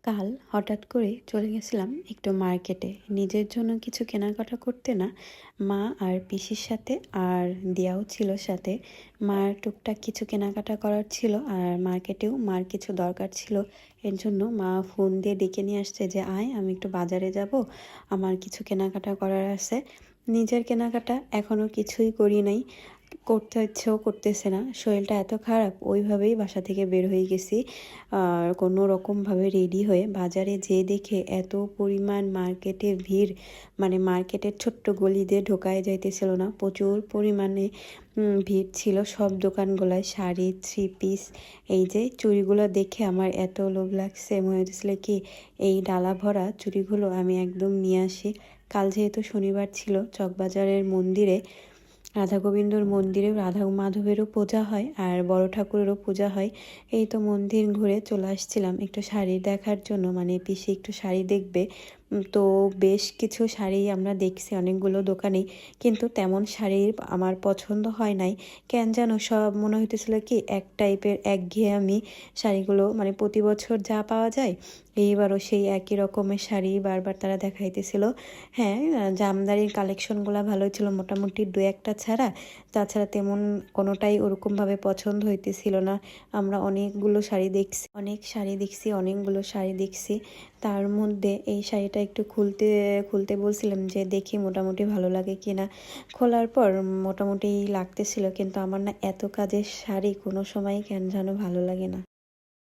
কাল হঠাৎ করে চলে গেছিলাম একটু মার্কেটে নিজের জন্য কিছু কেনাকাটা করতে না। মা আর পিসির সাথে আর দিয়াও ছিল সাথে। মার টুকটাক কিছু কেনাকাটা করার ছিল আর মার্কেটেও মার কিছু দরকার ছিল। এর জন্য মা ফোন দিয়ে ডেকে নিয়ে আসছে যে আয় আমি একটু বাজারে যাব, আমার কিছু কেনাকাটা করার আছে। নিজের কেনাকাটা এখনও কিছুই করি নাই, করতে ইচ্ছেও করতেছে না, শরীরটা এত খারাপ। ওইভাবেই বাসা থেকে বের হয়ে গেছি। আর কোনো রকমভাবে রেডি হয়ে বাজারে যেয়ে দেখে এত পরিমাণ মার্কেটে ভিড়, মানে মার্কেটের ছোট্ট গলি দিয়ে ঢোকায় যাইতেছিল না, প্রচুর পরিমাণে ভিড় ছিল সব দোকানগুলায়। শাড়ি, থ্রি পিস, এই যে চুড়িগুলো দেখে আমার এত লোভ লাগছে, মনে হচ্ছিল কি এই ডালা ভরা চুড়িগুলো আমি একদম নিয়ে আসি। কাল যেহেতু শনিবার ছিল, চকবাজারের মন্দিরে, রাধা গোবিন্দর মন্দিরে রাধা মাধবেরও পূজা হয় আর বড় ঠাকুরেরও পূজা হয়। এই তো মন্দির ঘুরে চলে আসছিলাম একটু শাড়ি দেখার জন্য, মানে পিসি একটু শাড়ি দেখবে। তো বেশ কিছু শাড়ি আমরা দেখছি অনেকগুলো দোকানে, কিন্তু তেমন শাড়ি আমার পছন্দ হয় নাই। কেন যেন সব মনে হইতেছিল কি এক টাইপের একঘেয়েমি শাড়িগুলো, মানে প্রতি বছর যা পাওয়া যায় এইবারও সেই একই রকমের শাড়ি বারবার তারা দেখাইতেছিল। হ্যাঁ, জামদানির কালেকশনগুলো ভালোই ছিল মোটামুটি, দু একটা ছাড়া। তাছাড়া তেমন কোনোটাই ওরকমভাবে পছন্দ হইতেছিল না। আমরা অনেকগুলো শাড়ি দেখছি, অনেকগুলো শাড়ি দেখছি। তার মধ্যে এই শাড়িটা একটু খুলতে খুলতে বলছিলাম যে দেখি মোটামুটি ভালো লাগে কিনা। খোলার পর মোটামুটি লাগতেছিল, কিন্তু আমার না এত কাজের শাড়ি কোনো সময়ই কেন যেন ভালো লাগে না।